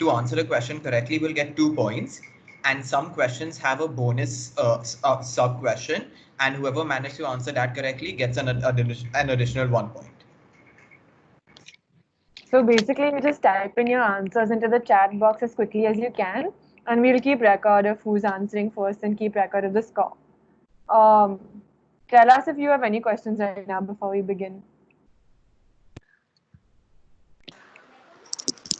to answer a question correctly will get 2 points, and some questions have a bonus sub question, and whoever managed to answer that correctly gets an additional 1 point. So basically, you just type in your answers into the chat box as quickly as you can, and we'll keep record of who's answering first and keep record of the score. Tell us if you have any questions right now before we begin.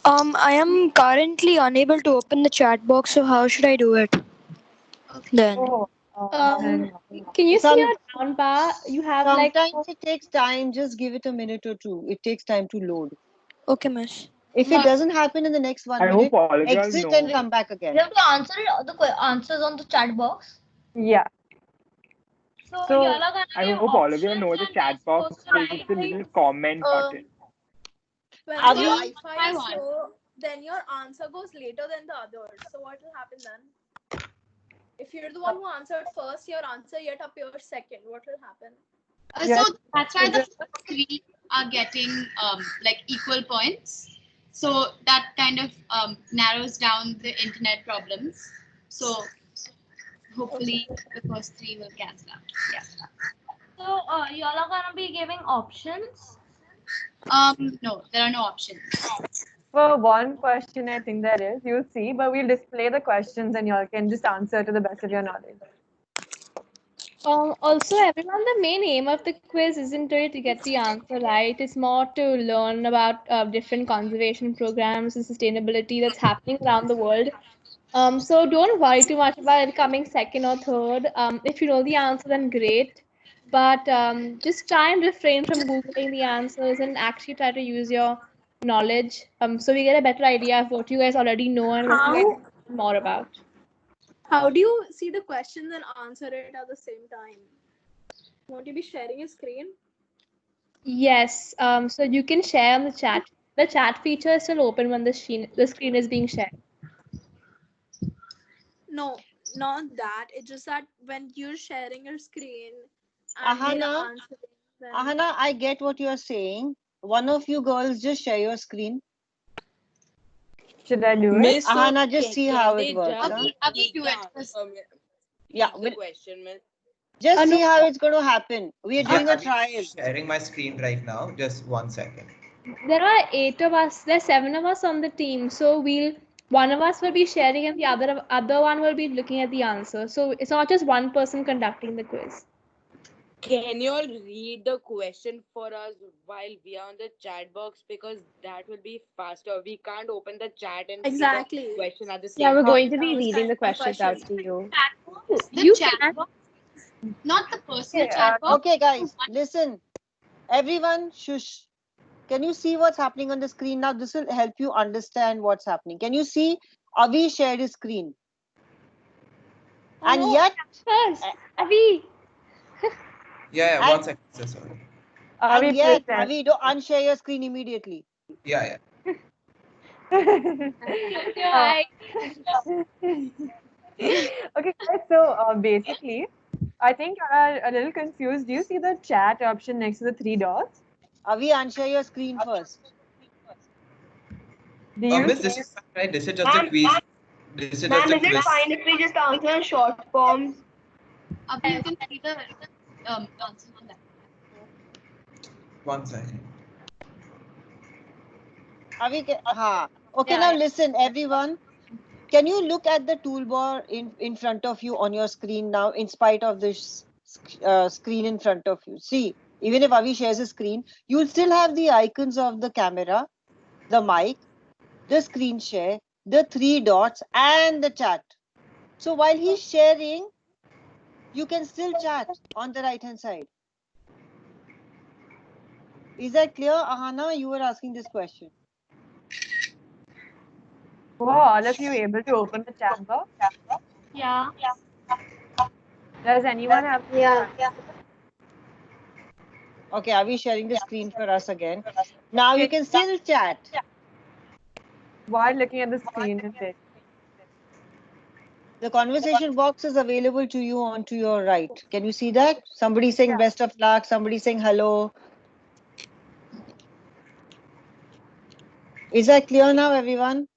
I am currently unable to open the chat box, so how should I do it? Then. Oh, Can you see your down bar? You have Sometimes it takes time. Just give it a minute or two. It takes time to load. Okay, miss. If it doesn't happen in the next 1 minute, exit and come back again. You have to answer the answers on the chat box. Yeah. So I hope all of you know the chat box is just a little comment button. When the Wi-Fi is slow, then your answer goes later than the others. So what will happen then? If you're the one who answered first, your answer yet appears second. What will happen? So that's why the first three are getting like equal points. So that kind of narrows down the internet problems. So hopefully the first three will cancel out. Yeah. So y'all are gonna be giving options? No, there are no options. For one question, I think there is. You'll see, but we'll display the questions and y'all can just answer to the best of your knowledge. Also, everyone, the main aim of the quiz isn't really to get the answer right. It's more to learn about different conservation programs and sustainability that's happening around the world. So don't worry too much about it coming second or third. If you know the answer, then great. But just try and refrain from Googling the answers and actually try to use your knowledge. So we get a better idea of what you guys already know and what you guys know more about. How do you see the questions and answer it at the same time? Won't you be sharing your screen? Yes. So you can share on the chat. The chat feature is still open when the screen is being shared. No, not that. It's just that when you're sharing your screen and Ahana, I get what you're saying. One of you girls just share your screen. Should I do it? Ahana, just see how it works. Abhi, do it. Yeah, just see how it's going to happen. We are doing a trial. Sharing my screen right now. Just 1 second. There are 8 of us. There's 7 of us on the team. So one of us will be sharing and the other one will be looking at the answer. So it's not just one person conducting the quiz. Can you all read the question for us while we are on the chat box, because that will be faster. We can't open the chat and see the question at the same time. Yeah, we're going to be reading the questions out to you. The chat box, not the personal chat box. Okay, guys, listen. Everyone, shush. Can you see what's happening on the screen now? This will help you understand what's happening. Can you see? Avi shared his screen. And yet... Avi! Yeah, 1 second. So sorry. And yet, Avi, don't unshare your screen immediately. Yeah. Okay, guys, so basically, I think you are a little confused. Do you see the chat option next to the 3 dots? Avi, unshare your screen first. Miss, this is right. This is just a quiz. This is just a quiz. Is it fine if we just answer short forms? Abhi, you can see the answer on that. 1 second. Avi, okay, now listen, everyone. Can you look at the toolbar in front of you on your screen now, in spite of this screen in front of you? See, even if Avi shares a screen, you'll still have the icons of the camera, the mic, the screen share, the 3 dots, and the chat. So while he's sharing, you can still chat on the right-hand side. Is that clear? Ahana, you were asking this question. Were all of you able to open the chat box? Yeah. Does anyone have? Yeah. Okay, are we sharing the screen for us again? Now you can still chat. While looking at the screen instead. The conversation box is available to you on to your right. Can you see that? Somebody saying best of luck, somebody saying hello. Is that clear now, everyone?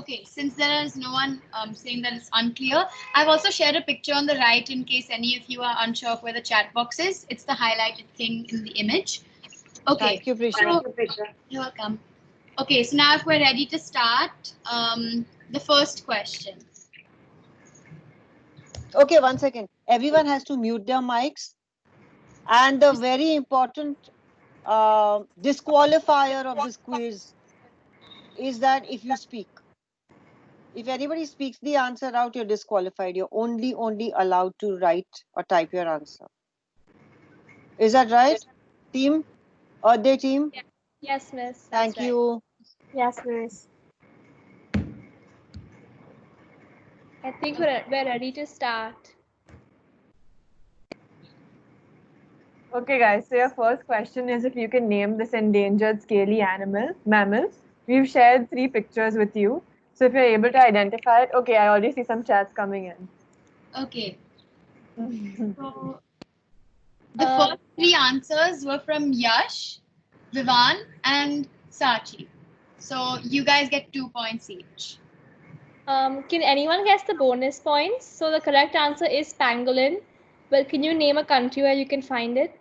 Okay, since there is no one saying that it's unclear, I've also shared a picture on the right in case any of you are unsure of where the chat box is. It's the highlighted thing in the image. Okay. Thank you, Prisha. You're welcome. Okay, so now if we're ready to start, the first question. Okay, 1 second. Everyone has to mute their mics. And the very important disqualifier of this quiz is that if you speak. If anybody speaks the answer out, you're disqualified. You're only allowed to write or type your answer. Is that right, team? Or the team? Yes, miss. Thank you. Yes, miss. I think we're ready to start. Okay, guys. So your first question is if you can name this endangered scaly mammal. We've shared 3 pictures with you. So if you're able to identify it, okay, I already see some chats coming in. Okay. So the first 3 answers were from Yash, Vivan, and Sachi. So you guys get 2 points each. Can anyone guess the bonus points? So the correct answer is pangolin. But can you name a country where you can find it?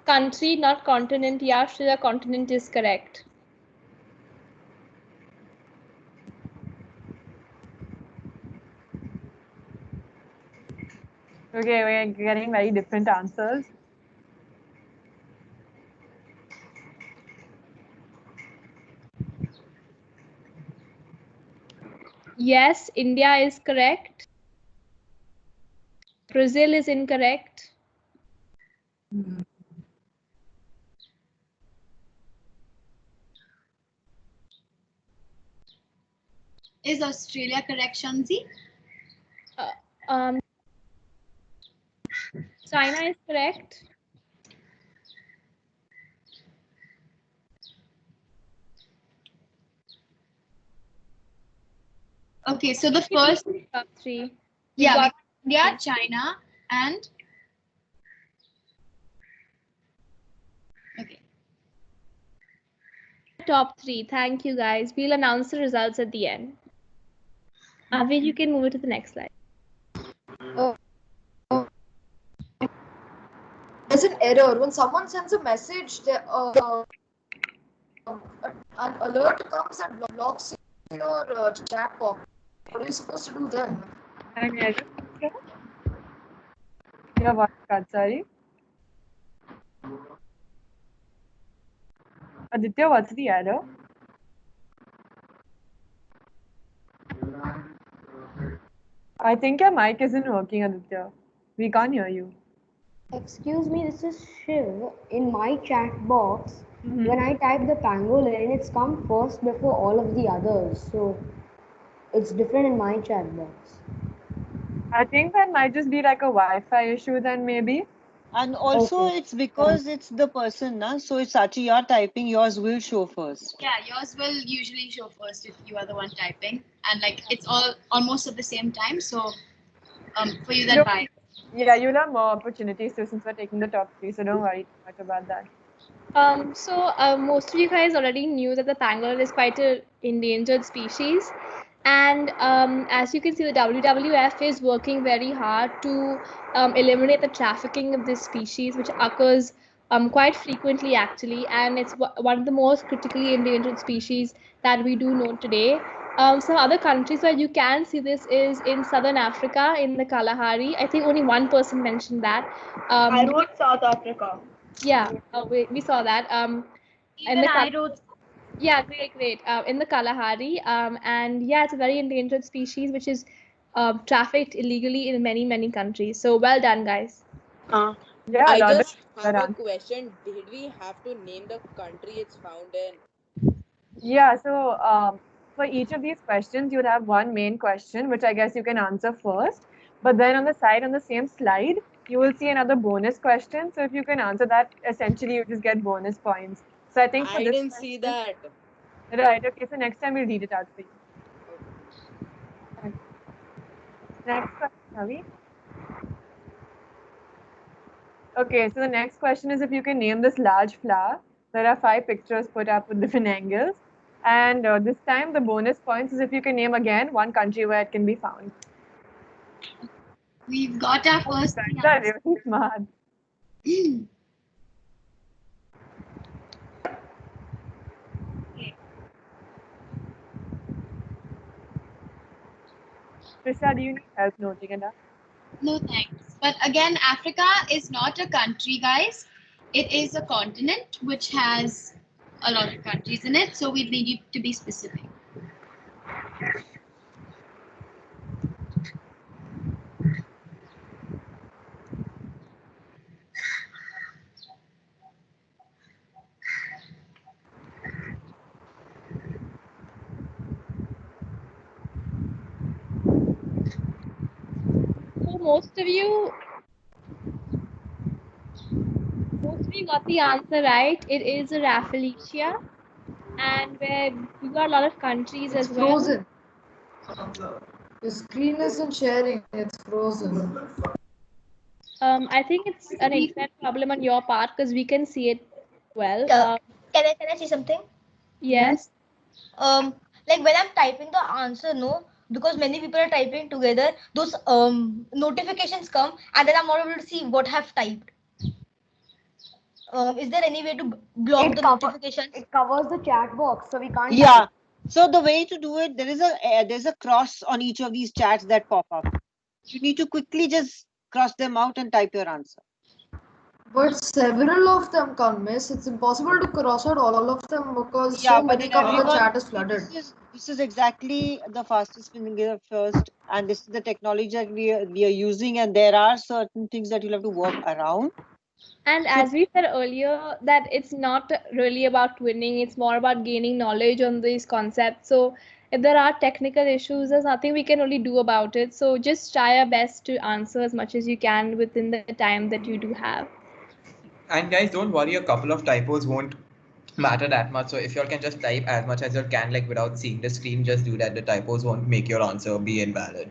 Country, not continent. Yash, the continent is correct. Okay, we're getting very different answers. Yes, India is correct. Brazil is incorrect. Is Australia correct, Shanzi? China is correct. Okay, so the first top 3. Yeah, India, China, and okay. Top 3. Thank you, guys. We'll announce the results at the end. Avi, you can move it to the next slide. There's an error when someone sends a message. An alert comes and blocks your chat box. What are you supposed to do then? Your voice cut, sorry. Aditya, what's the error? I think your mic isn't working, Aditya. We can't hear you. Excuse me, this is Shiv. In my chat box, when I type the pangolin, it's come first before all of the others. So it's different in my chat box. I think that might just be like a Wi-Fi issue then maybe. And also it's because it's the person, na? So it's Sachi, you're typing, yours will show first. Yeah, yours will usually show first if you are the one typing. And like it's all almost at the same time. So for you that buy. Yeah, you'll have more opportunities too since we're taking the top 3, so don't worry too much about that. Most of you guys already knew that the pangolin is quite an endangered species. And as you can see, the WWF is working very hard to eliminate the trafficking of this species, which occurs quite frequently actually. And it's one of the most critically endangered species that we do know today. Some other countries where you can see this is in Southern Africa, in the Kalahari. I think only one person mentioned that. I wrote South Africa. Yeah, we saw that. Even I wrote. Yeah, great. In the Kalahari, and yeah, it's a very endangered species which is trafficked illegally in many countries. So well done, guys. Yeah, I just have a question. Did we have to name the country it's found in? Yeah, so for each of these questions, you'll have one main question, which I guess you can answer first. But then on the side, on the same slide, you will see another bonus question. So if you can answer that, essentially you just get bonus points. So I think for I this didn't see that. Right, okay, so next time we'll read it out for you. Okay. Next question, Avi. Okay, so the next question is if you can name this large flower. There are 5 pictures put up with different angles. And this time the bonus points is if you can name again one country where it can be found. We've got our first Guys are really smart. Trisha, do you need help noting it up? No thanks. But again, Africa is not a country, guys. It is a continent which has a lot of countries in it. So we need you to be specific. So most of you got the answer right. It is a Rafflesia, and where we got a lot of countries It's as well. frozen. Your screen isn't sharing. It's frozen. I think it's an internet problem on your part because we can see it well. Can I say something? Yes. Like when I'm typing the answer, no, because many people are typing together, those notifications come and then I'm not able to see what I have typed. Is there any way to block the notifications? It covers the chat box, so we can't. Yeah. So the way to do it, there's a cross on each of these chats that pop up. You need to quickly just cross them out and type your answer. But several of them come, miss. It's impossible to cross out all of them because so many of the chat is flooded. This is exactly the fastest finger first, and this is the technology that we are using, and there are certain things that you'll have to work around. And as we said earlier, that it's not really about winning, it's more about gaining knowledge on these concepts. So if there are technical issues, there's nothing we can really do about it. So just try our best to answer as much as you can within the time that you do have. And guys, don't worry, a couple of typos won't matter that much. So if you all can just type as much as you can, like without seeing the screen, just do that. The typos won't make your answer be invalid.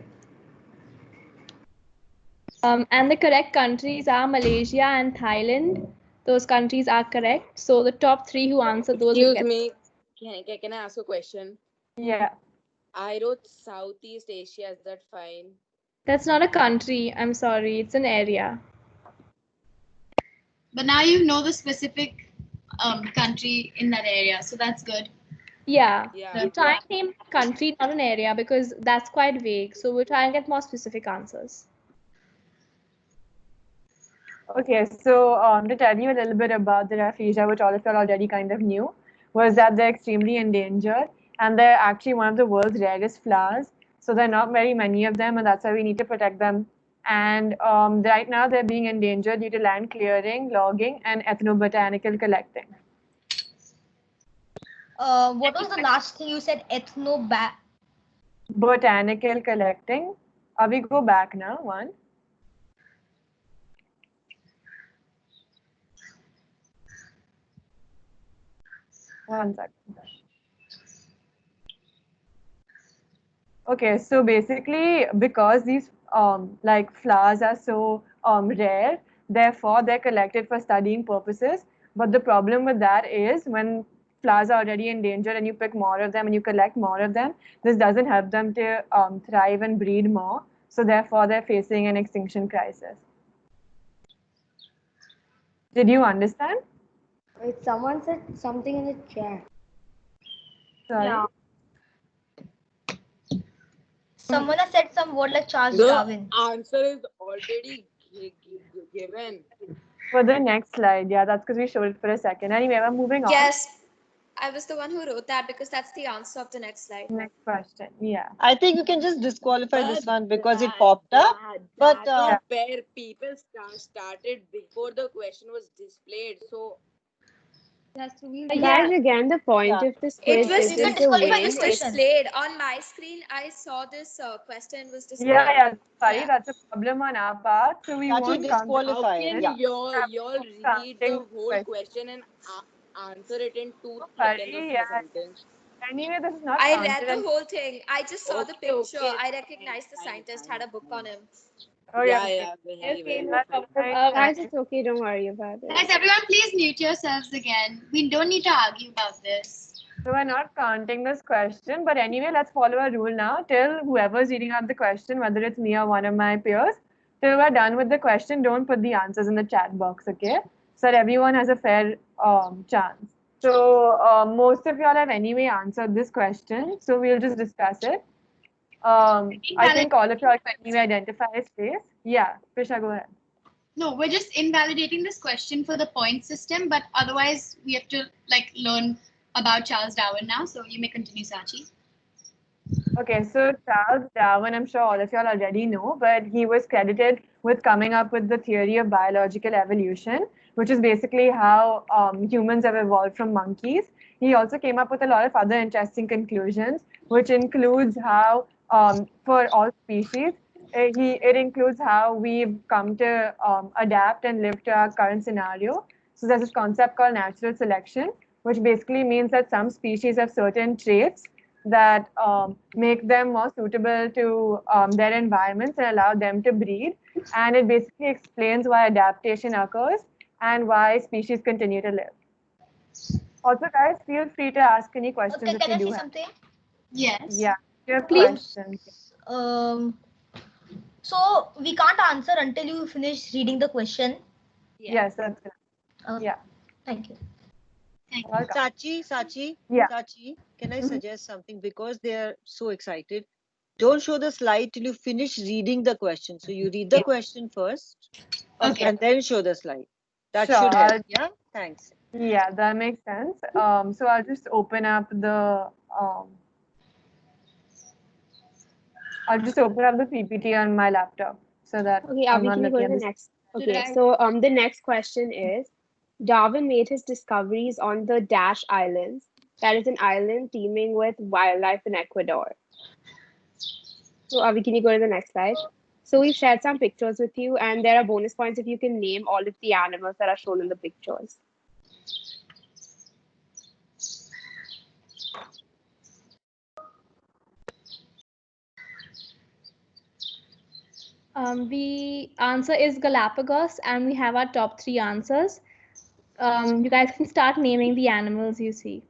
And the correct countries are Malaysia and Thailand. Those countries are correct. So the top 3 who answer those. Excuse me. Can I ask a question? Yeah. I wrote Southeast Asia. Is that fine? That's not a country. I'm sorry. It's an area. But now you know the specific country in that area. So that's good. Yeah. We'll try and name a country, not an area, because that's quite vague. So we'll try and get more specific answers. Okay, so to tell you a little bit about the Rafflesia, which all of you already kind of knew, was that they're extremely endangered and they're actually one of the world's rarest flowers. So there are not very many of them, and that's why we need to protect them. And right now they're being endangered due to land clearing, logging, and ethnobotanical collecting. What was the last thing you said? Botanical collecting. We go back now, one. One second. Okay, so basically, because these like flowers are so rare, therefore they're collected for studying purposes. But the problem with that is when flowers are already endangered and you pick more of them and you collect more of them, this doesn't help them to thrive and breed more. So therefore, they're facing an extinction crisis. Did you understand? Wait, someone said something in the chat. Sorry. Yeah. Someone has said some word like Charles Darwin. The answer is already given. For the next slide, yeah, that's because we showed it for a second. Anyway, we're moving on. Yes, I was the one who wrote that because that's the answer of the next slide. Next question, yeah. I think you can just disqualify this one because it popped up. But where people started before the question was displayed, so Guys, again, the point of this quiz isn't to win. It was displayed on my screen. I saw this question was displayed. Yeah, sorry, that's a problem on our part. So we won't disqualify. How can you read the whole question and answer it in 2 seconds of a sentence? Anyway, this is not. I read the whole thing. I just saw the picture. I recognized the scientist had a book on him. Oh yeah. Guys, it's okay. Don't worry about it. Guys, everyone, please mute yourselves again. We don't need to argue about this. So we're not counting this question, but anyway, let's follow a rule now. Till whoever's reading out the question, whether it's me or one of my peers, till we're done with the question, don't put the answers in the chat box, okay? So that everyone has a fair chance. So most of y'all have anyway answered this question, so we'll just discuss it. I think all of y'all can anyway identify a space. Yeah, Prisha, go ahead. No, we're just invalidating this question for the point system, but otherwise we have to like learn about Charles Darwin now. So you may continue, Sachi. Okay, so Charles Darwin, I'm sure all of y'all already know, but he was credited with coming up with the theory of biological evolution, which is basically how humans have evolved from monkeys. He also came up with a lot of other interesting conclusions, which includes how for all species, it includes how we've come to adapt and live to our current scenario. So there's this concept called natural selection, which basically means that some species have certain traits that make them more suitable to their environments and allow them to breed. And it basically explains why adaptation occurs and why species continue to live. Also, guys, feel free to ask any questions if you do have. Something? Yes. Yeah, you have questions. So we can't answer until you finish reading the question. Yes, that's it. Yeah. Thank you. Sachi, Yeah. Sachi, can I suggest something? Because they are so excited, don't show the slide till you finish reading the question. So you read the question first, and then show the slide. That should help. Yeah, thanks. Yeah, that makes sense. So I'll just open up the PPT on my laptop so that Okay, I'm Avi, not can you go looking to at the this. next? Okay, so the next question is, Darwin made his discoveries on the Dash Islands. That is an island teeming with wildlife in Ecuador. So Avi, can you go to the next slide? So we've shared some pictures with you, and there are bonus points if you can name all of the animals that are shown in the pictures. The answer is Galapagos, and we have our top 3 answers. You guys can start naming the animals you see.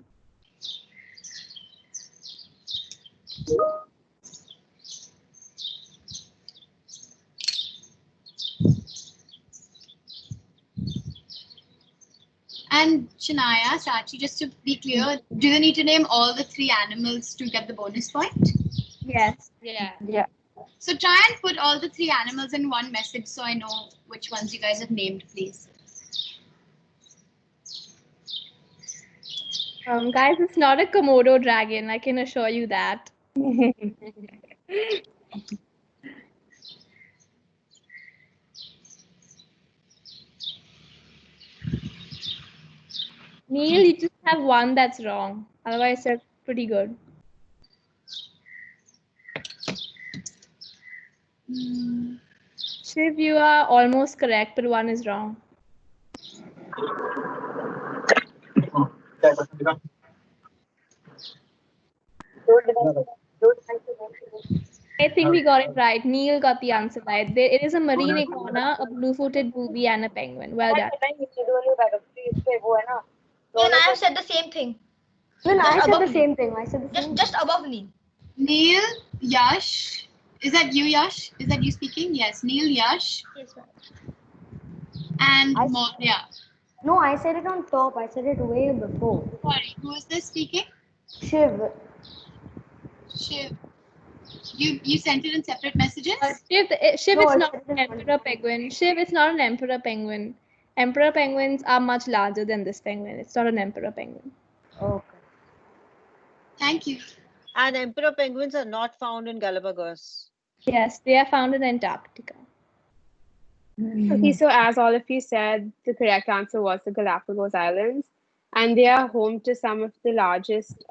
And Shania, Sachi, just to be clear, do they need to name all the 3 animals to get the bonus point? Yes. Yeah. So try and put all the 3 animals in one message so I know which ones you guys have named, please. Guys, it's not a Komodo dragon, I can assure you that. Neil, you just have one that's wrong. Otherwise, they're pretty good. Shiv, you are almost correct, but one is wrong. I think we got it right. Neil got the answer right. It is a marine iguana, a blue-footed booby, and a penguin. Well done. Even I have said the same thing. Even I said the Neil. same thing. I said the same Just above Neil. Neil, Yash. Is that you, Yash? Is that you speaking? Yes. Neil, Yash. Yes, ma'am. And Maurya. No, I said it on top. I said it way before. Sorry, who is this speaking? Shiv. Shiv. You sent it in separate messages? Shiv, No, it's not an emperor penguin. Shiv, it's not an emperor penguin. Emperor penguins are much larger than this penguin. It's not an emperor penguin. Okay. Thank you. And emperor penguins are not found in Galapagos. Yes, they are found in Antarctica. Okay, so as all of you said, the correct answer was the Galapagos Islands, and they are home to some of the largest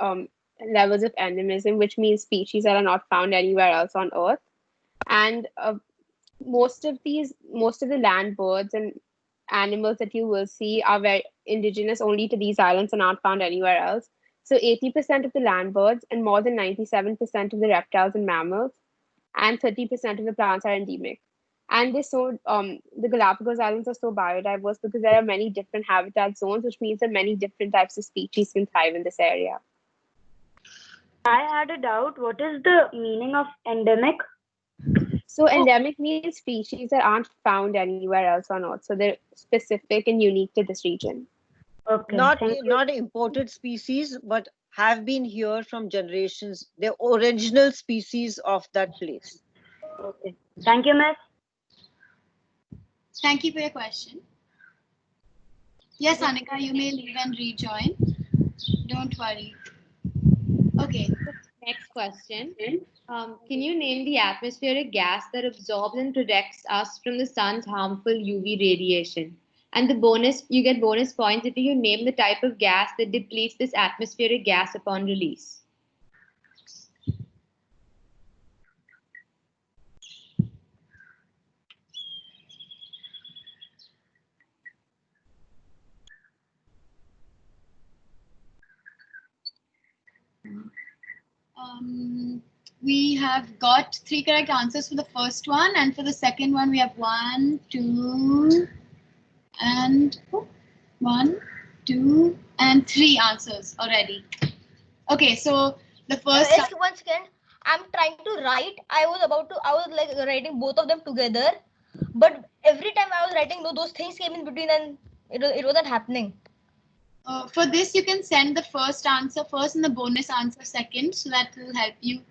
levels of endemism, which means species that are not found anywhere else on Earth. And most of the land birds and animals that you will see are very indigenous only to these islands and not found anywhere else. So 80% of the land birds and more than 97% of the reptiles and mammals and 30% of the plants are endemic. And the Galapagos Islands are so biodiverse because there are many different habitat zones, which means that many different types of species can thrive in this area. I had a doubt. What is the meaning of endemic? So endemic means species that aren't found anywhere else on Earth. So they're specific and unique to this region. Okay. Not imported species, but have been here from generations. They're original species of that place. Okay. Thank you, Miss. Thank you for your question. Yes, Anika, you may leave and rejoin. Don't worry. Okay. Next question. Can you name the atmospheric gas that absorbs and protects us from the sun's harmful UV radiation? And you get bonus points if you name the type of gas that depletes this atmospheric gas upon release. We have got 3 correct answers for the first one, and for the second one we have 1, 2, and 3 answers already. Okay, so the first. Once again, I'm trying to write. I was like writing both of them together, but every time I was writing, those things came in between, and it wasn't happening. For this, you can send the first answer first and the bonus answer second, so that will help you.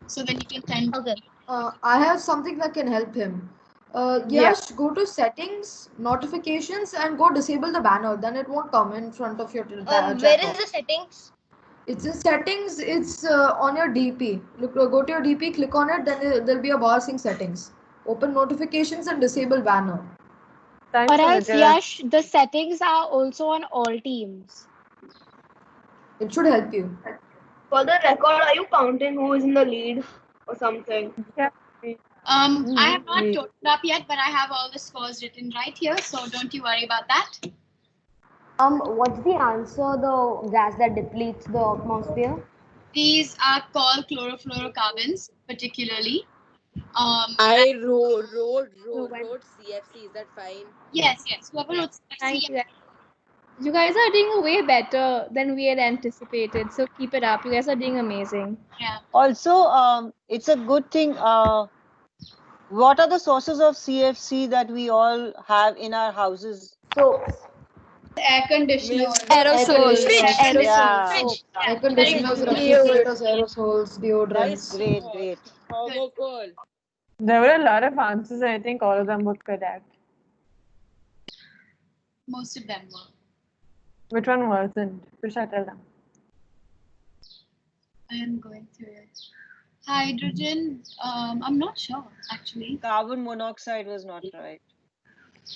So then you can send. Okay. I have something that can help him. Yash, go to settings, notifications, and go disable the banner. Then it won't come in front of your chat where box. is the settings? It's in settings. It's on your DP. Look, go to your DP, click on it. Then there'll be a bar saying settings. Open notifications and disable banner. Or else, Yash, the settings are also on all teams. It should help you. For the record, are you counting who is in the lead or something? Yeah. I have not totaled up yet, but I have all the scores written right here, so don't you worry about that. What's the answer? The gas that depletes the atmosphere? These are called chlorofluorocarbons, particularly. I wrote CFC. Is that fine? Yes. Whoever wrote CFC. Thank you. You guys are doing way better than we had anticipated. So keep it up. You guys are doing amazing. Yeah. Also, it's a good thing. What are the sources of CFC that we all have in our houses? So, air conditioners, Aerosols. Fridge. Air conditioners, refrigerators, aerosols, deodorants. Great. Thermocol. There were a lot of answers. I think all of them were correct. Most of them were. Which one wasn't? Which I tell them? I am going through it. Hydrogen, I'm not sure actually. Carbon monoxide was not right.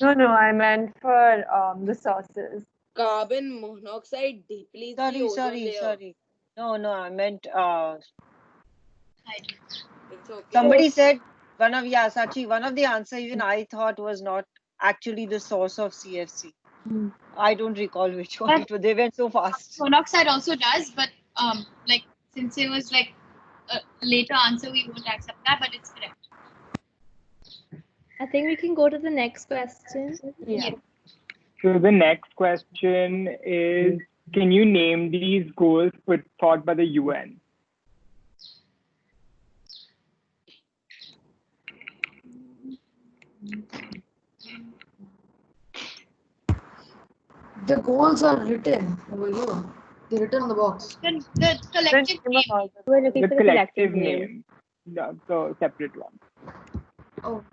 No, I meant for the sources. Carbon monoxide depletes the ozone layer. Sorry. No, I meant It's okay. somebody said one of the answer even I thought was not actually the source of CFC. I don't recall which one. They went so fast. Monoxide also does, but like since it was like a later answer, we won't accept that, but it's correct. I think we can go to the next question. Yeah. So the next question is, can you name these goals put forth by the UN? The goals are written over here. They're written on the box. The collective name. The collective name. The separate one. Oh.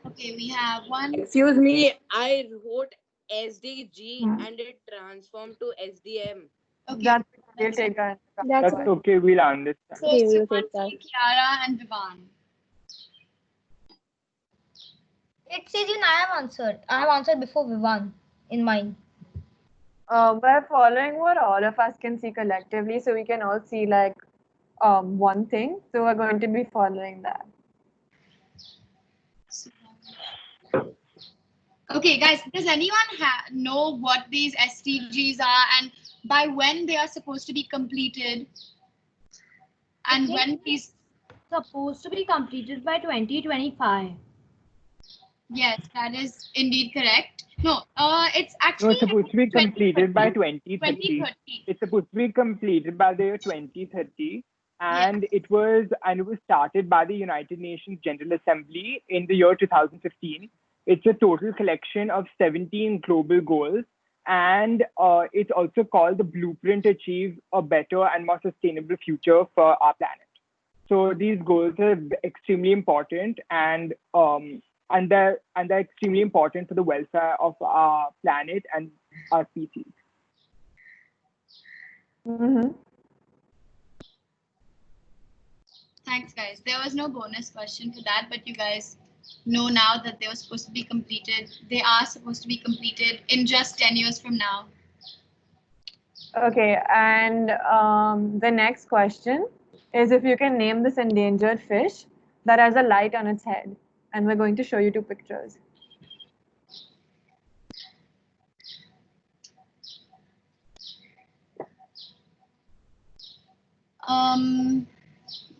Okay, we have one. Excuse me, I wrote SDG and it transformed to SDM. Okay. We'll take that. That's okay, we'll understand. So Kiara and Vivan. It says even I have answered before Vivan in mine. We're following what all of us can see collectively, so we can all see like one thing. So we're going to be following that. Okay, guys, does anyone know what these SDGs are and by when they are supposed to be completed? And when these supposed to be completed by 2025. Yes, that is indeed correct. No, it's No, actually it's supposed to be completed by 2030. 2030. It's supposed to be completed by the year 2030. And it was started by the United Nations General Assembly in the year 2015. It's a total collection of 17 global goals. And it's also called the Blueprint to Achieve a Better and More Sustainable Future for Our Planet. So these goals are extremely important, and they're extremely important for the welfare of our planet and our species. Thanks, guys. There was no bonus question for that, but you guys know now that they were supposed to be completed. They are supposed to be completed in just 10 years from now. Okay, and the next question is if you can name this endangered fish that has a light on its head. And we're going to show you 2 pictures.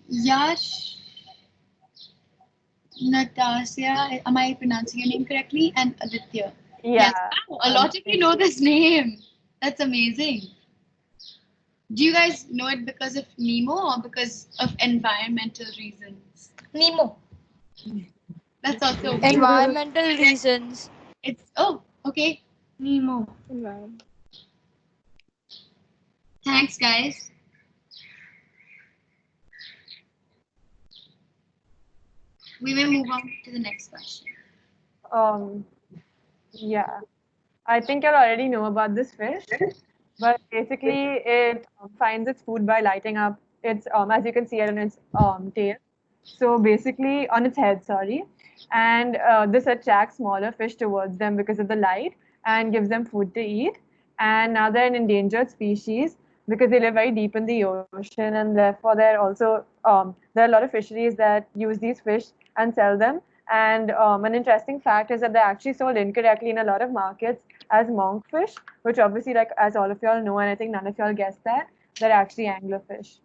Yash, Natasha, am I pronouncing your name correctly? And Aditya. Yeah. Yes. Wow, a lot of you know this name. That's amazing. Do you guys know it because of Nemo or because of environmental reasons? Nemo. That's also Environmental reasons. It's okay. Nemo. Thanks, guys. We may move on to the next question. Yeah, I think you'll already know about this fish, but basically it finds its food by lighting up its, as you can see it on its tail. So basically on its head, sorry. And this attracts smaller fish towards them because of the light and gives them food to eat. And now they're an endangered species because they live very deep in the ocean, and therefore they're also, there are a lot of fisheries that use these fish and sell them. And an interesting fact is that they're actually sold incorrectly in a lot of markets as monkfish, which obviously, like as all of y'all know, and I think none of y'all guessed that, they're actually anglerfish.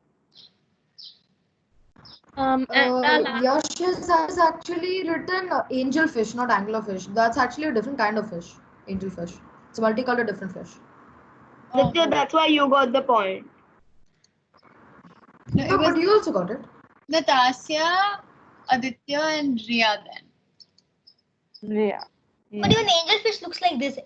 Yash has actually written angelfish, not anglerfish. That's actually a different kind of fish, angelfish. It's a multicolored different fish. Aditya, that's why you got the point. No, but you also got it. Natasha, Aditya, and Riya then. Riya. But even angelfish looks like this,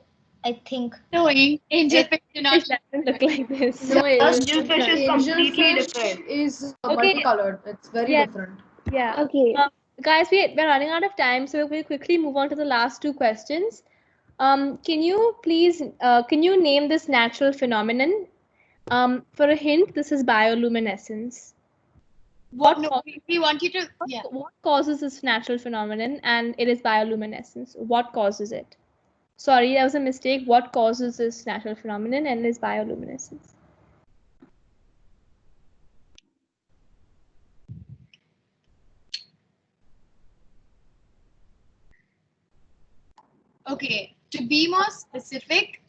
I think. No, angelfish do not look like this. No, angelfish is completely angelfish different. is multicolored. It's very different. Yeah. Okay. Guys, we're running out of time, so we'll quickly move on to the last 2 questions. Can you please can you name this natural phenomenon? For a hint, this is bioluminescence. We want you to. Yeah. What causes this natural phenomenon? And it is bioluminescence. What causes it? Sorry, that was a mistake. What causes this natural phenomenon? And it is bioluminescence. Okay, to be more specific,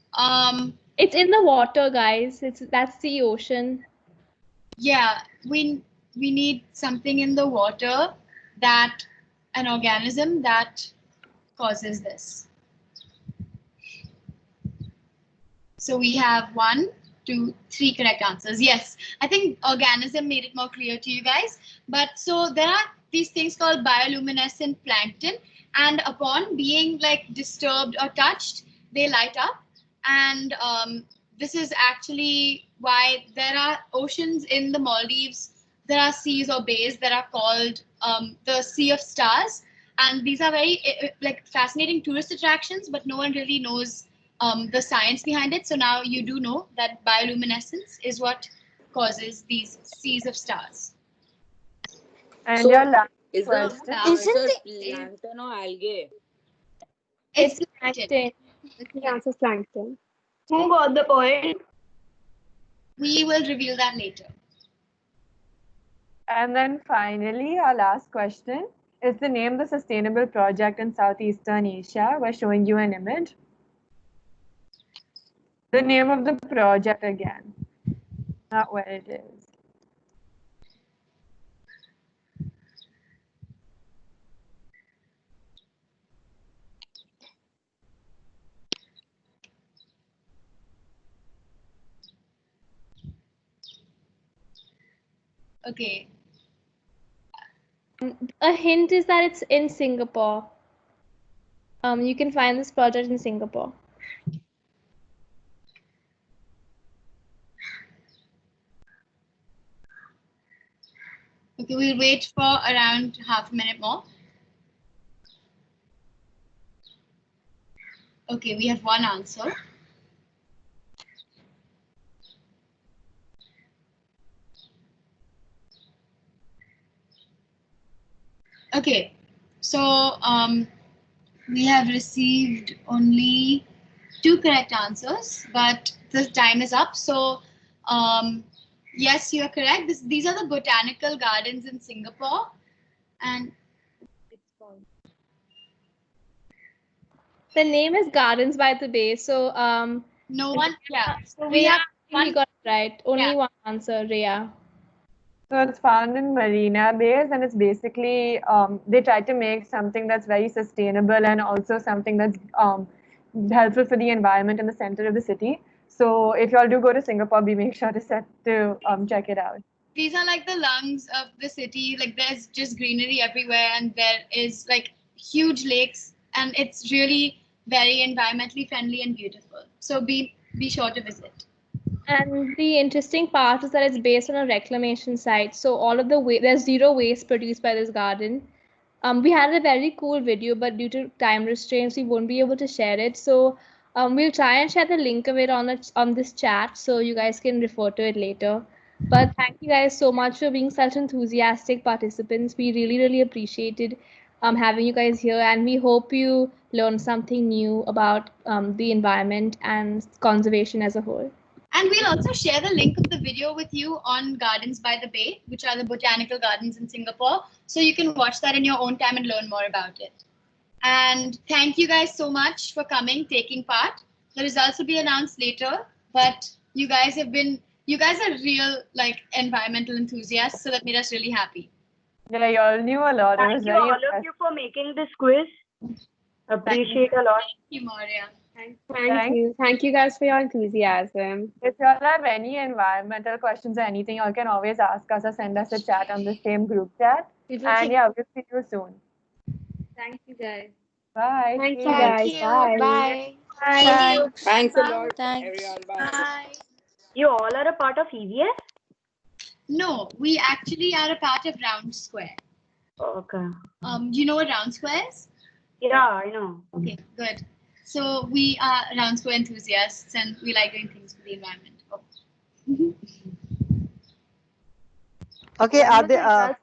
it's in the water, guys. That's the ocean. Yeah, we need something in the water, that an organism that causes this. So we have 1, 2, 3 correct answers. Yes, I think organism made it more clear to you guys. But so there are these things called bioluminescent plankton, and upon being like disturbed or touched, they light up. And this is actually why there are oceans in the Maldives. There are seas or bays that are called the Sea of Stars. And these are very like fascinating tourist attractions, but no one really knows the science behind it. So now you do know that bioluminescence is what causes these seas of stars. And So your last is question. the plankton or algae? It's plankton. The answer is plankton. Who got the point? We will reveal that later. And then finally, our last question is to name the sustainable project in Southeastern Asia. We're showing you an image. The name of the project again, not where it is. Okay. A hint is that it's in Singapore. You can find this project in Singapore. Okay, we'll wait for around half a minute more. Okay, we have one answer. Okay, so we have received only 2 correct answers, but the time is up. So yes, you are correct. These are the botanical gardens in Singapore, and the name is Gardens by the Bay. So no one. Yeah. So we have one. Got it right. Only one answer, Rhea. So it's found in Marina Bays, and it's basically they try to make something that's very sustainable and also something that's helpful for the environment in the center of the city. So if you all do go to Singapore, be make sure to check it out. These are like the lungs of the city. Like there's just greenery everywhere, and there is like huge lakes, and it's really very environmentally friendly and beautiful. So be sure to visit. And the interesting part is that it's based on a reclamation site. So all of the there's zero waste produced by this garden. We had a very cool video, but due to time restraints, we won't be able to share it. So we'll try and share the link of it on this chat, so you guys can refer to it later. But thank you guys so much for being such enthusiastic participants. We really, really appreciated having you guys here, and we hope you learned something new about the environment and conservation as a whole. And we'll also share the link of the video with you on Gardens by the Bay, which are the botanical gardens in Singapore. So you can watch that in your own time and learn more about it. And thank you guys so much for coming, taking part. The results will be announced later, but you guys are real like environmental enthusiasts. So that made us really happy. Yeah, you all knew a lot. Thank you all of you for making this quiz. Appreciate a lot. Thank you, Maria. Thank you guys for your enthusiasm. If you all have any environmental questions or anything, you all can always ask us or send us a chat on the same group chat. And yeah, we'll see you soon. Thank you guys. Bye. Thank you guys. Bye. Bye. Bye. Thanks a lot, Thanks. everyone. Bye. You all are a part of EVS? No, we actually are a part of Round Square. Okay. You know what Round Square is? Yeah, I know. Okay, good. So we are Round Square enthusiasts, and we like doing things for the environment. Okay, are there?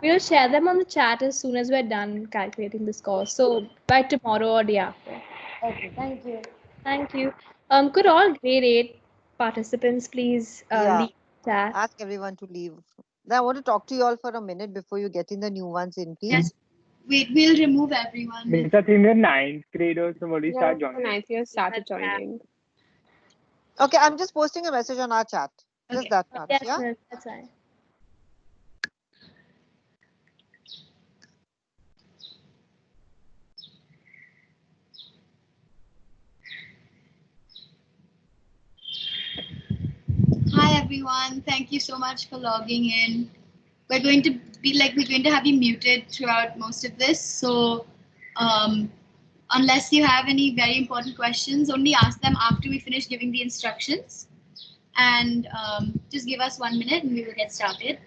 We'll share them on the chat as soon as we're done calculating the score. So by tomorrow or day after. Okay, thank you. Thank you. Could all grade 8 participants please leave the chat? Ask everyone to leave. Now I want to talk to you all for a minute before you get in the new ones in, please. Yes. Wait, we'll remove everyone. Because I think the 9th graders have already started joining. The 9th year started joining. Okay, I'm just posting a message on our chat. Just that much, Yes, yeah? no, that's fine. Hi everyone, thank you so much for logging in. We're going to have you muted throughout most of this. So unless you have any very important questions, only ask them after we finish giving the instructions. And just give us 1 minute and we will get started.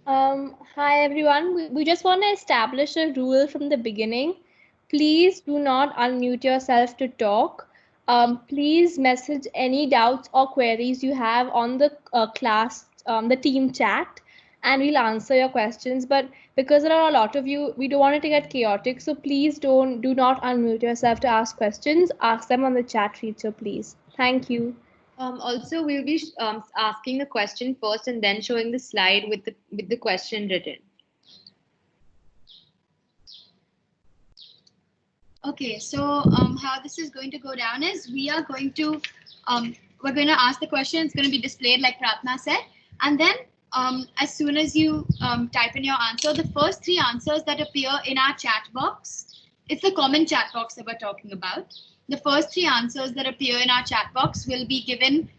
Hi everyone. We just want to establish a rule from the beginning. Please do not unmute yourself to talk. Please message any doubts or queries you have on the the team chat, and we'll answer your questions. But because there are a lot of you, we don't want it to get chaotic. So please do not unmute yourself to ask questions. Ask them on the chat feature, please. Thank you. Also, we'll be asking the question first and then showing the slide with the question written. Okay, so how this is going to go down is we're going to ask the question. It's going to be displayed like Pratna said, and then as soon as you type in your answer, the first 3 answers that appear in our chat box it's the common chat box that we're talking about. The first 3 answers that appear in our chat box will be given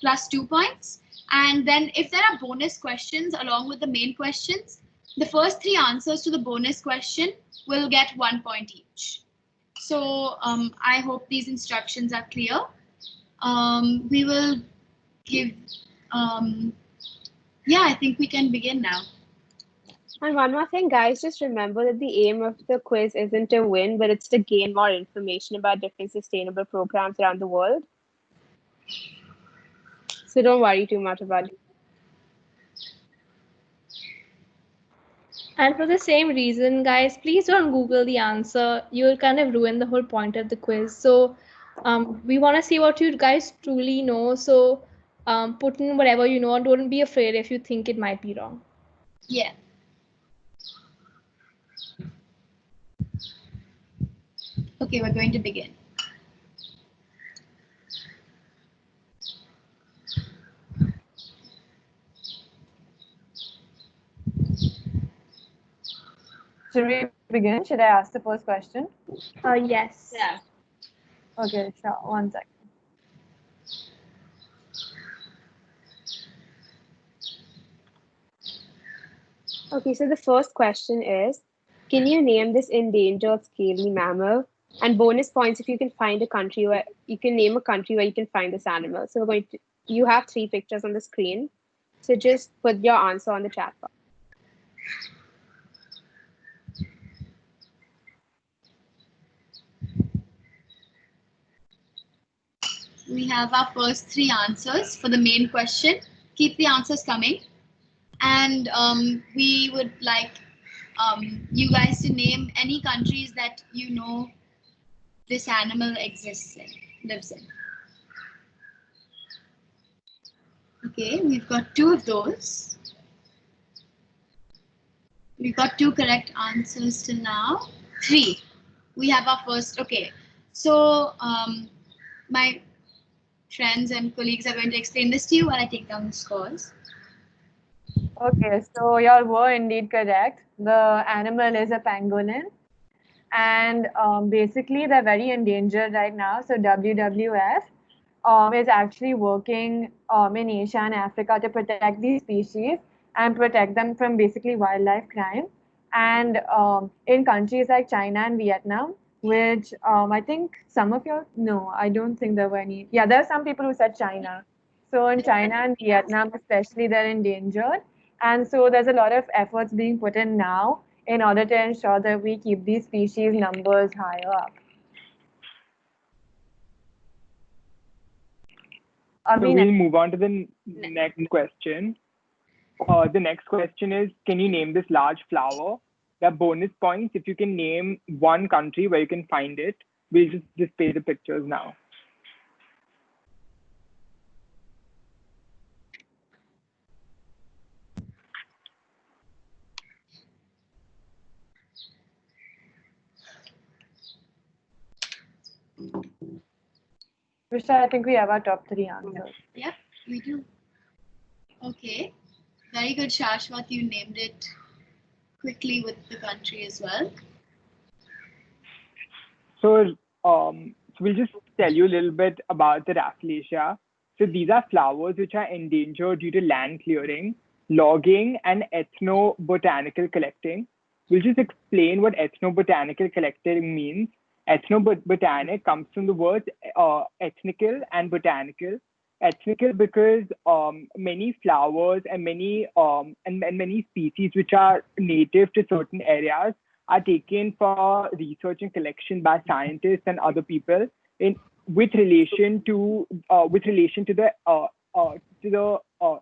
plus 2 points. And then if there are bonus questions along with the main questions, the first 3 answers to the bonus question will get 1 point each. So I hope these instructions are clear. We will give, yeah, I think we can begin now. And one more thing, guys, just remember that the aim of the quiz isn't to win, but it's to gain more information about different sustainable programs around the world. So don't worry too much about it. And for the same reason, guys, please don't Google the answer. You'll kind of ruin the whole point of the quiz. So we want to see what you guys truly know. So put in whatever you know, and don't be afraid if you think it might be wrong. Yeah. Okay, we're going to begin. Should we begin? Should I ask the first question? Yes. Yeah. Okay, sure. 1 second. Okay, so the first question is, can you name this endangered scaly mammal? And bonus points if you can find a country where you can name a country where you can find this animal. So we're going to, you have 3 pictures on the screen. So just put your answer on the chat box. We have our first 3 answers for the main question. Keep the answers coming. And we would like you guys to name any countries that you know this animal exists in, lives in. Okay, we've got 2 of those. We've got 2 correct answers till now. 3. We have our first, okay. So my friends and colleagues are going to explain this to you while I take down the scores. Okay, so y'all were indeed correct. The animal is a pangolin. And basically, they're very endangered right now. So WWF is actually working in Asia and Africa to protect these species and protect them from basically wildlife crime. And in countries like China and Vietnam, which I think some of you, no, I don't think there were any. Yeah, there are some people who said China. So in China and Vietnam, especially, they're endangered. And so there's a lot of efforts being put in now in order to ensure that we keep these species numbers higher up. So we'll move on to the next question. The next question is, can you name this large flower? There are bonus points if you can name one country where you can find it. We'll just display the pictures now. Vishal, I think we have our top 3 answers. Yep, we do. Okay, very good, Shashwat. You named it quickly with the country as well. So we'll just tell you a little bit about the Rafflesia. So these are flowers which are endangered due to land clearing, logging, and ethnobotanical collecting. We'll just explain what ethnobotanical collecting means. Ethnobotanic comes from the words ethnical and botanical. Ethnical because many flowers and many species which are native to certain areas are taken for research and collection by scientists and other people with relation to the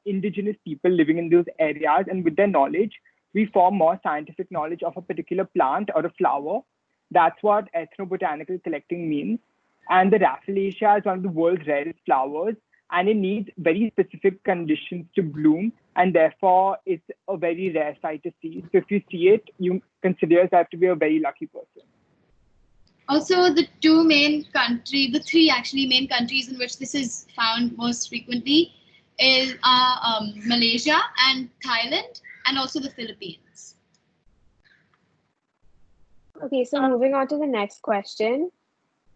indigenous people living in those areas, and with their knowledge, we form more scientific knowledge of a particular plant or a flower. That's what ethnobotanical collecting means. And the Rafflesia is one of the world's rarest flowers, and it needs very specific conditions to bloom, and therefore it's a very rare sight to see. So if you see it, you consider yourself to be a very lucky person. Also, the 3 actually main countries in which this is found most frequently is Malaysia and Thailand, and also the Philippines. Okay, so moving on to the next question.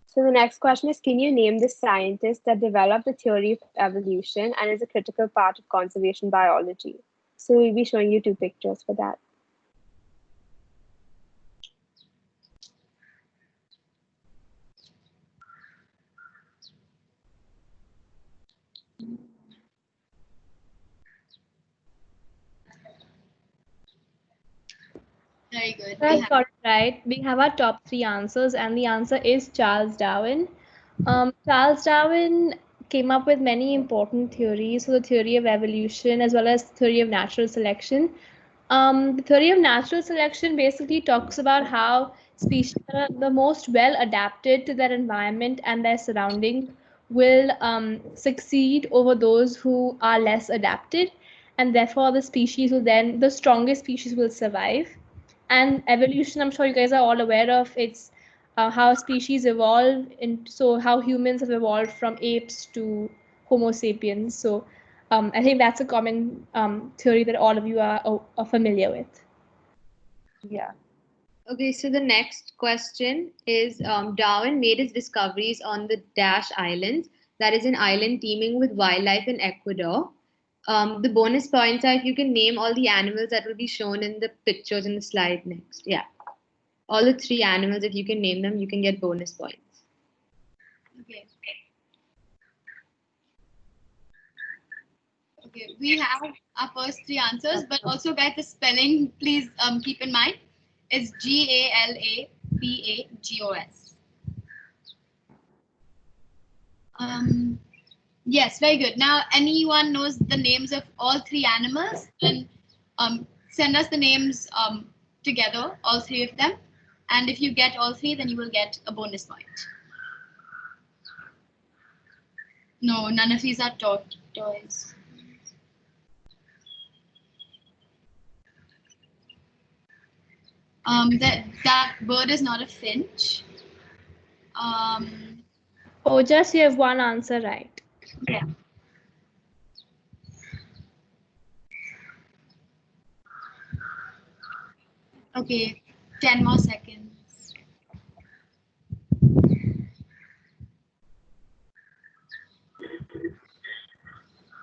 So the next question is, can you name the scientist that developed the theory of evolution and is a critical part of conservation biology? So we'll be showing you 2 pictures for that. Very good. That's got it right. We have our top 3 answers, and the answer is Charles Darwin. Charles Darwin came up with many important theories, so the theory of evolution as well as the theory of natural selection. The theory of natural selection basically talks about how species that are the most well adapted to their environment and their surroundings will succeed over those who are less adapted, and therefore the strongest species will survive. And evolution, I'm sure you guys are all aware of, it's how species evolve, and so how humans have evolved from apes to Homo sapiens. So I think that's a common theory that all of you are familiar with. Yeah. Okay, so the next question is Darwin made his discoveries on the Dash Islands, that is an island teeming with wildlife in Ecuador. The bonus points are if you can name all the animals that will be shown in the pictures in the slide next. Yeah. All the 3 animals, if you can name them, you can get bonus points. Okay. Okay, we have our first 3 answers, but also guys, the spelling, please keep in mind, is Galapagos. Yes, very good. Now, anyone knows the names of all 3 animals, then send us the names together, all 3 of them. And if you get all 3, then you will get a bonus point. No, none of these are toys. That bird is not a finch. Oh, just you have 1 answer right. Yeah. Okay, 10 more seconds.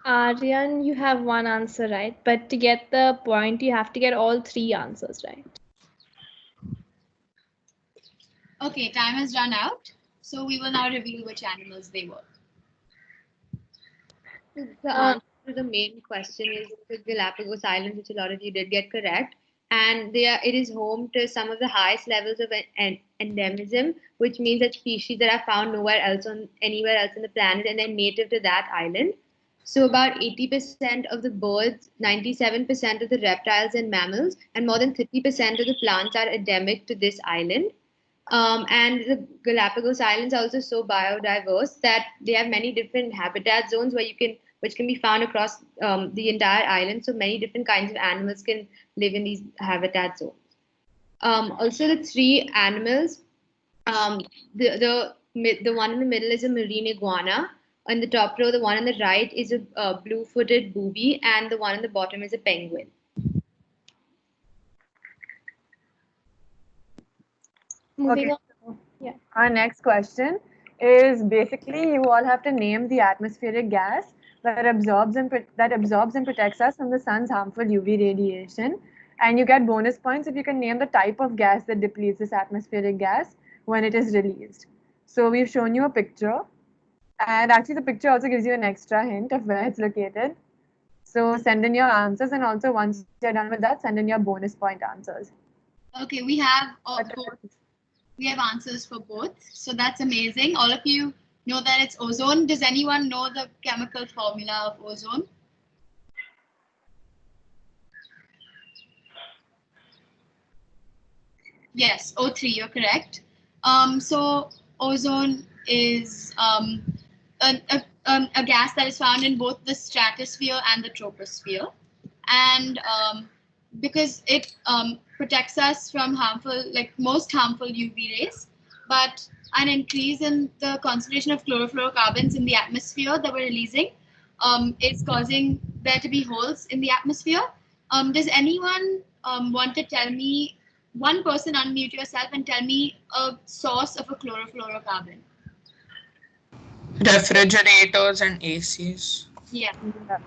Aryan, you have 1 answer right, but to get the point, you have to get all 3 answers right. Okay, time has run out. So we will now reveal which animals they were. The answer to the main question is the Galapagos Islands, which a lot of you did get correct. And it is home to some of the highest levels of endemism, which means that species that are found anywhere else on the planet and they're native to that island. So about 80% of the birds, 97% of the reptiles and mammals, and more than 30% of the plants are endemic to this island. And the Galapagos Islands are also so biodiverse that they have many different habitat zones which can be found across the entire island. So many different kinds of animals can live in these habitat zones. Also, the 3 animals, the one in the middle is a marine iguana. On the top row, the one on the right is a blue-footed booby, and the one on the bottom is a penguin. Okay. Yeah. Our next question is basically you all have to name the atmospheric gas that absorbs and protects us from the sun's harmful UV radiation. And you get bonus points if you can name the type of gas that depletes this atmospheric gas when it is released. So we've shown you a picture. And actually the picture also gives you an extra hint of where it's located. So send in your answers, and also once you're done with that, send in your bonus point answers. Okay, we have both. We have answers for both. So that's amazing. All of you know that it's ozone. Does anyone know the chemical formula of ozone? Yes, O3, you're correct. So ozone is a gas that is found in both the stratosphere and the troposphere. And because it protects us from most harmful UV rays, but an increase in the concentration of chlorofluorocarbons in the atmosphere that we're releasing is causing there to be holes in the atmosphere. Does anyone want to tell me one person unmute yourself and tell me a source of a chlorofluorocarbon. Refrigerators and ACs. Yeah,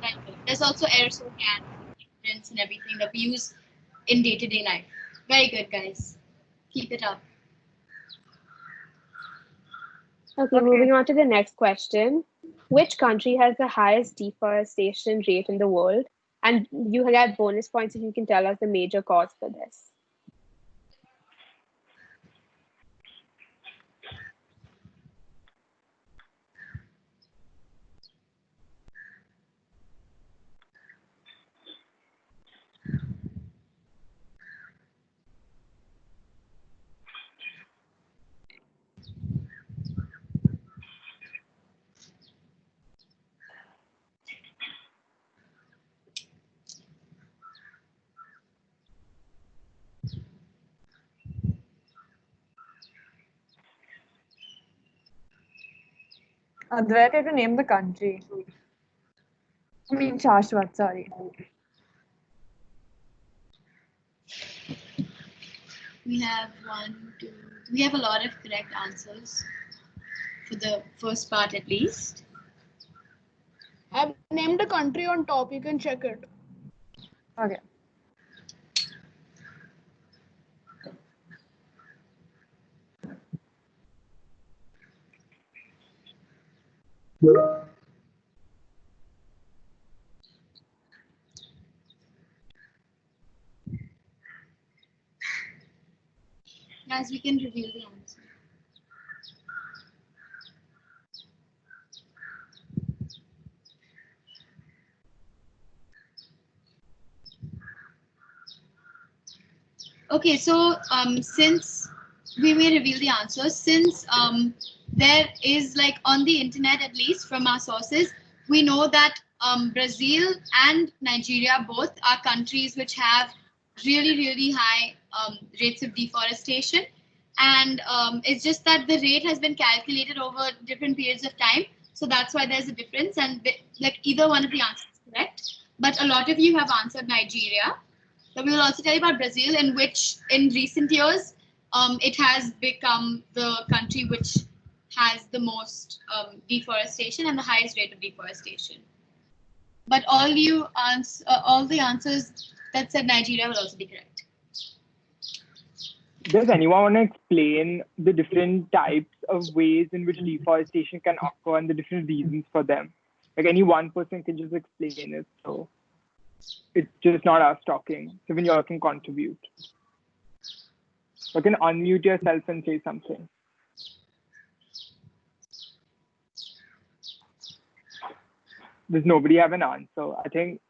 right. There's also aerosol cans and everything that we use in day-to-day life. Very good, guys. Keep it up. Okay, moving on to the next question. Which country has the highest deforestation rate in the world? And you get bonus points if you can tell us the major cause for this. Advait, you have to name the country. I mean, Shashwat, sorry. We have we have a lot of correct answers for the first part at least. I've named a country on top. You can check it. Okay. Guys, we can reveal the answer. Okay, so since we may reveal the answers, since there is like on the internet, at least from our sources, we know that Brazil and Nigeria both are countries which have really high rates of deforestation. And it's just that the rate has been calculated over different periods of time. So that's why there's a difference. And like either one of the answers is correct. But a lot of you have answered Nigeria. So we will also tell you about Brazil, in which in recent years, it has become the country which has the most deforestation and the highest rate of deforestation. But all the answers that said Nigeria will also be correct. Does anyone want to explain the different types of ways in which deforestation can occur and the different reasons for them? Like any one person can just explain it. So it's just not us talking. So when you all can contribute. You can unmute yourself and say something. Does nobody have an answer? I think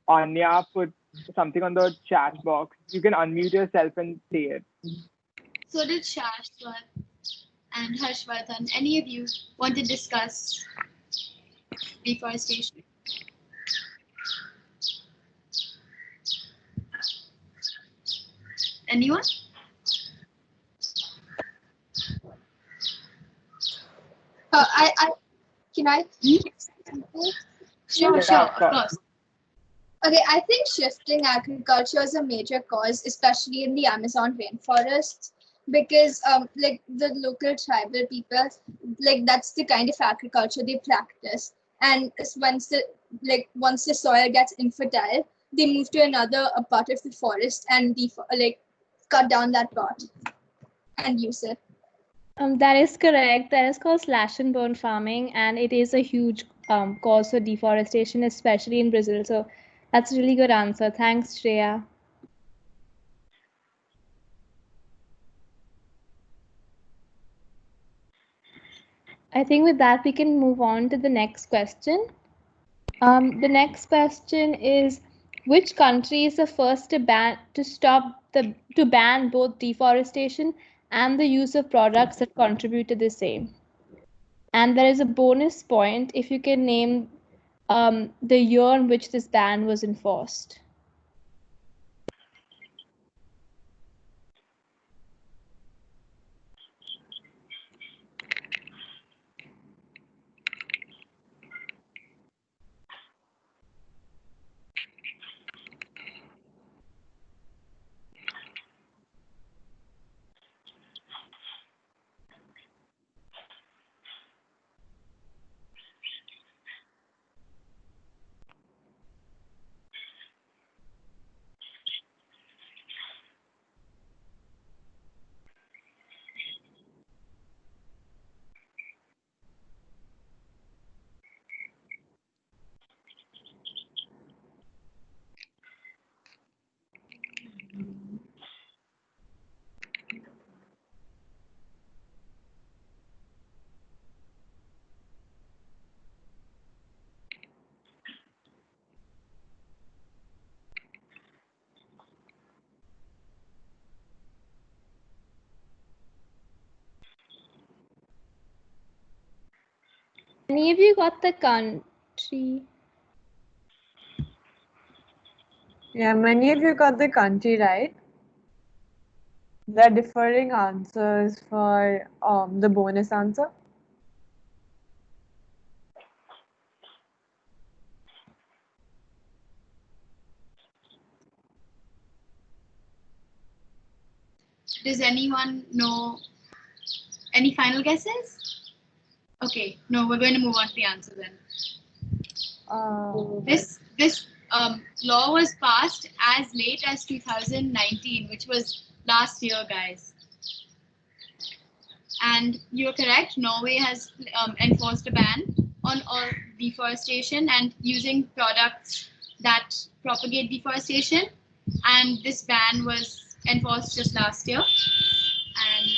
Anya put something on the chat box. You can unmute yourself and say it. So did Shashwat and Harshvardhan. Any of you want to discuss deforestation? Anyone? Can I? Sure, of course. Okay, I think shifting agriculture is a major cause, especially in the Amazon rainforests, because like the local tribal people, like that's the kind of agriculture they practice, and once the soil gets infertile, they move to another part of the forest and cut down that part and use it. That is correct. That is called slash and burn farming, and it is a huge cause for deforestation, especially in Brazil. So that's a really good answer. Thanks, Shreya. I think with that, we can move on to the next question. The next question is, which country is the first to ban both deforestation and the use of products that contribute to the same? And there is a bonus point if you can name the year in which this ban was enforced. Any of you got the country? Yeah, many of you got the country right. There are differing answers for the bonus answer. Does anyone know any final guesses? Okay, no, we're going to move on to the answer then. This law was passed as late as 2019, which was last year, guys. And you're correct, Norway has enforced a ban on all deforestation and using products that propagate deforestation. And this ban was enforced just last year. And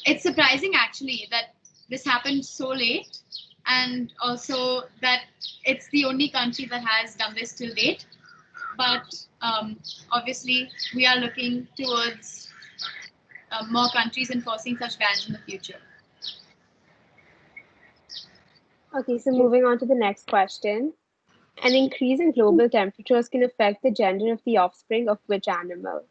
it's surprising actually that this happened so late, and also that it's the only country that has done this till date. But obviously, we are looking towards more countries enforcing such bans in the future. Okay, so moving on to the next question. An increase in global temperatures can affect the gender of the offspring of which animal?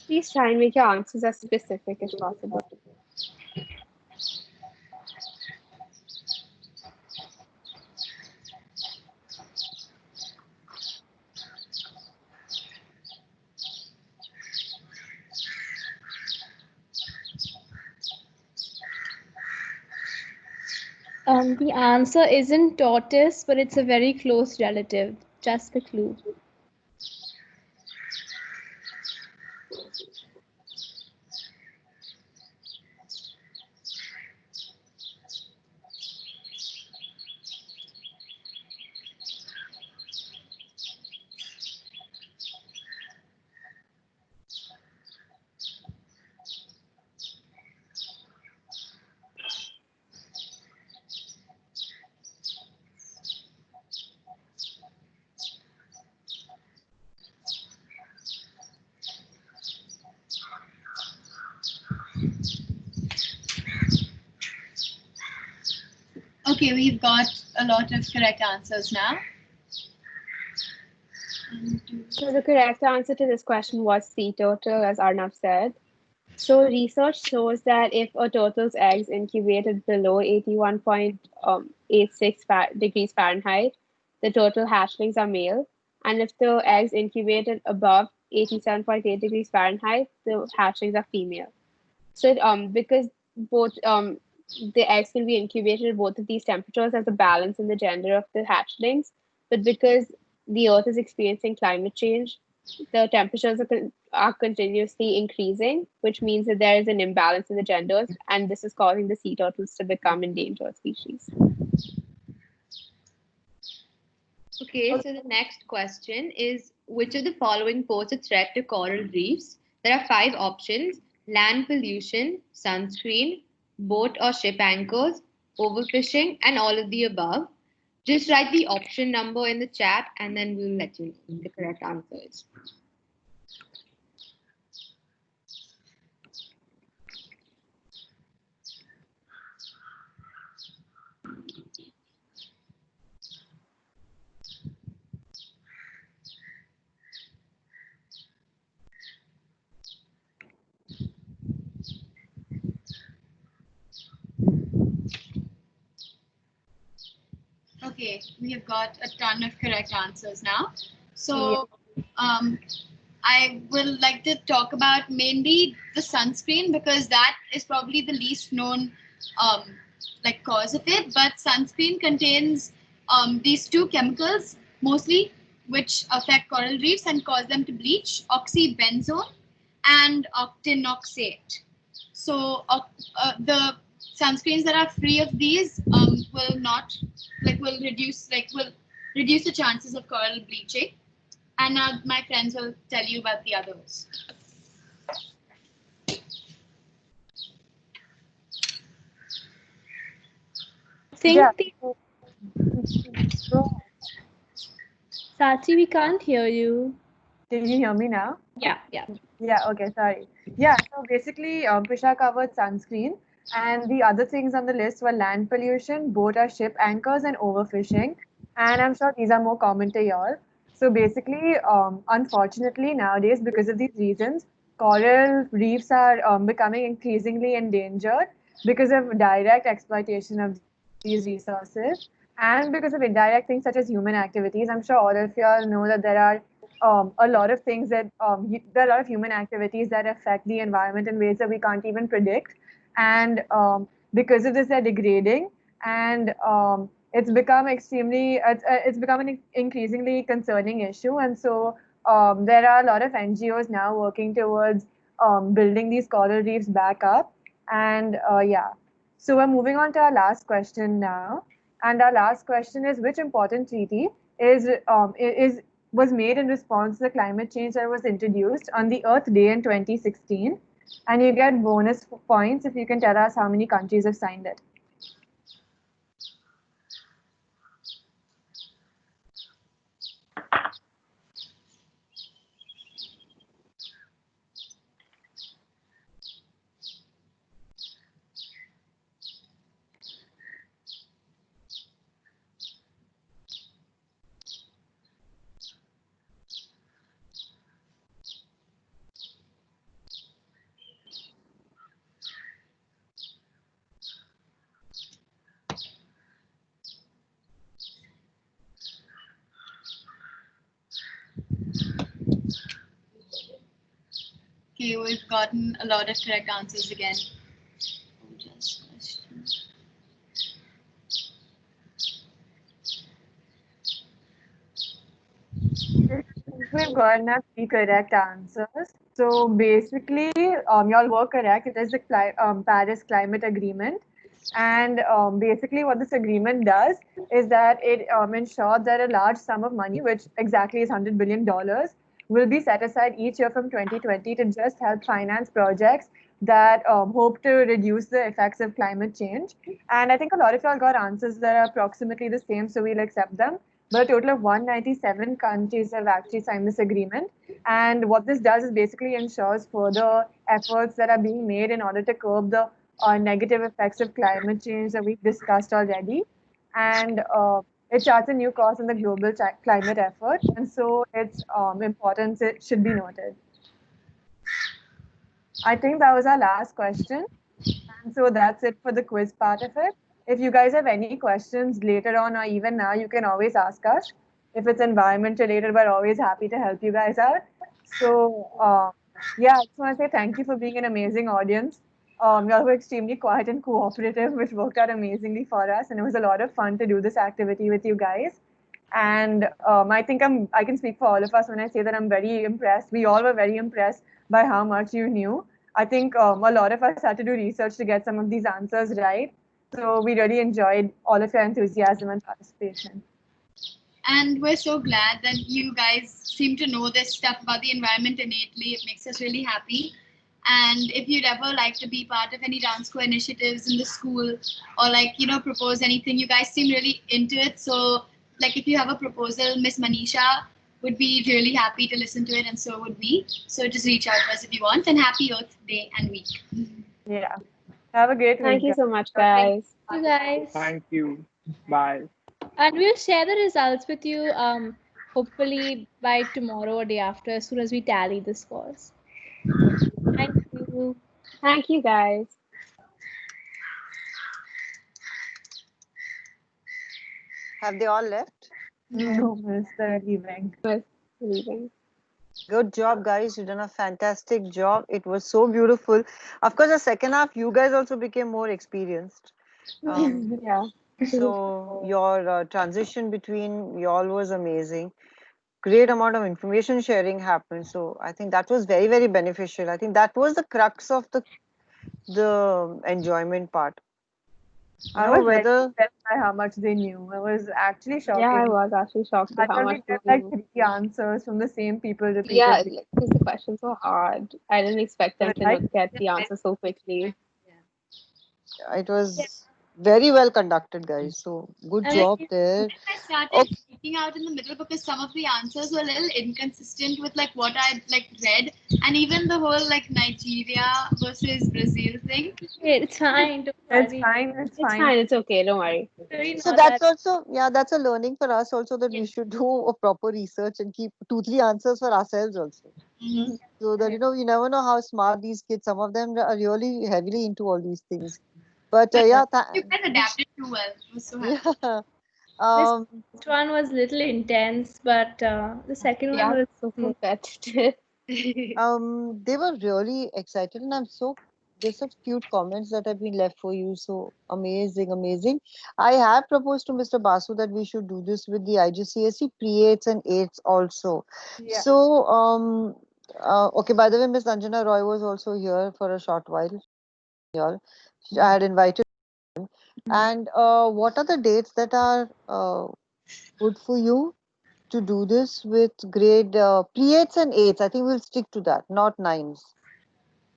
Please try and make your answers as specific as possible. The answer isn't tortoise, but it's a very close relative. Just a clue. Okay, we've got a lot of correct answers now. So the correct answer to this question was sea turtle, as Arnav said. So research shows that if a turtle's eggs incubated below 81.86 degrees Fahrenheit, the turtle hatchlings are male. And if the eggs incubated above 87.8 degrees Fahrenheit, the hatchlings are female. So because both the eggs can be incubated at both of these temperatures, as a balance in the gender of the hatchlings, but because the Earth is experiencing climate change, the temperatures are continuously increasing, which means that there is an imbalance in the genders, and this is causing the sea turtles to become endangered species. Okay, so the next question is, which of the following pose a threat to coral reefs? There are 5 options: land pollution, sunscreen, boat or ship anchors, overfishing, and all of the above. Just write the option number in the chat and then we'll let you know the correct answers. Okay, we have got a ton of correct answers now. So I will like to talk about mainly the sunscreen, because that is probably the least known like cause of it. But sunscreen contains these 2 chemicals mostly, which affect coral reefs and cause them to bleach: oxybenzone and octinoxate. So the sunscreens that are free of these will not will reduce the chances of coral bleaching. And now my friends will tell you about the others. Sachi, we can't hear you. Can you hear me now? Yeah. Yeah, okay, sorry. Yeah, so basically, Prisha covered sunscreen, and the other things on the list were land pollution, boat or ship anchors, and overfishing. And I'm sure these are more common to y'all. So basically, unfortunately, nowadays, because of these reasons, coral reefs are becoming increasingly endangered because of direct exploitation of these resources and because of indirect things such as human activities. I'm sure all of y'all know that there are a lot of things that there are a lot of human activities that affect the environment in ways that we can't even predict, and because of this, they're degrading, and it's become it's become an increasingly concerning issue, and so there are a lot of NGOs now working towards building these coral reefs back up, and yeah. So we're moving on to our last question now, and our last question is: which important treaty was made in response to the climate change that was introduced on the Earth Day in 2016? And you get bonus points if you can tell us how many countries have signed it. Okay, we've gotten a lot of correct answers again. We've gotten our 3 correct answers. So basically, y'all were correct. It is the Paris Climate Agreement. And basically what this agreement does is that it ensures that a large sum of money, which exactly is $100 billion, will be set aside each year from 2020 to just help finance projects that hope to reduce the effects of climate change. And I think a lot of y'all got answers that are approximately the same, so we'll accept them. But a total of 197 countries have actually signed this agreement. And what this does is basically ensures further efforts that are being made in order to curb the negative effects of climate change that we've discussed already. And it charts a new course in the global climate effort. And so its importance should be noted. I think that was our last question. And so that's it for the quiz part of it. If you guys have any questions later on or even now, you can always ask us. If it's environment related, we're always happy to help you guys out. So yeah, I just want to say thank you for being an amazing audience. Y'all were extremely quiet and cooperative, which worked out amazingly for us. And it was a lot of fun to do this activity with you guys. And I think I can speak for all of us when I say that I'm very impressed. We all were very impressed by how much you knew. I think a lot of us had to do research to get some of these answers right. So we really enjoyed all of your enthusiasm and participation. And we're so glad that you guys seem to know this stuff about the environment innately. It makes us really happy. And if you'd ever like to be part of any Dance Co initiatives in the school or propose anything, you guys seem really into it. So if you have a proposal, Miss Manisha would be really happy to listen to it, and so would we. So just reach out to us if you want. And happy Earth Day and week. Yeah. Have a great week. Thank you so much, guys. Thank you, guys. Thank you. Bye. And we'll share the results with you hopefully by tomorrow or day after, as soon as we tally the scores. Thank you. Thank you, guys. Have they all left? No, miss, they're leaving. Good job, guys. You've done a fantastic job. It was so beautiful. Of course, the second half, you guys also became more experienced. Yeah. So your transition between y'all was amazing. Great amount of information sharing happened. So I think that was very, very beneficial. I think that was the crux of the enjoyment part. I was very impressed by how much they knew. I was actually shocked. Yeah, I was actually shocked at how much They they like knew. 3 answers from the same people repeatedly. Yeah, because the questions were hard. I didn't expect them to not get the answer so quickly. It was very well conducted, guys. So good job there. I started freaking out in the middle because some of the answers were a little inconsistent with like what I'd like read, and even the whole like Nigeria versus Brazil thing. It's fine. It's fine. It's fine. It's okay. Don't worry. So that's also, yeah, that's a learning for us also, that we should do a proper research and keep 2-3 answers for ourselves also. So that, you never know how smart these kids, some of them are really heavily into all these things. But yeah, You guys adapted too well. I was so happy. yeah. This first one was a little intense, but the second one was so competitive. They were really excited, and there's such cute comments that have been left for you. So amazing. I have proposed to Mr. Basu that we should do this with the IGCSE pre-8s and 8s also. Yeah. So okay, by the way, Miss Anjana Roy was also here for a short while. I had invited him. And what are the dates that are good for you to do this with grade pre-8s and 8s? I think we'll stick to that, not 9s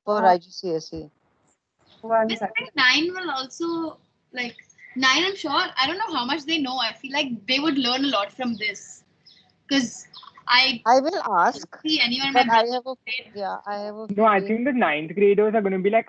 for IGCSE. This like 9 will also like 9. I'm sure. I don't know how much they know. I feel like they would learn a lot from this because I will ask. See anyone? But I have a No, I think the 9th graders are going to be like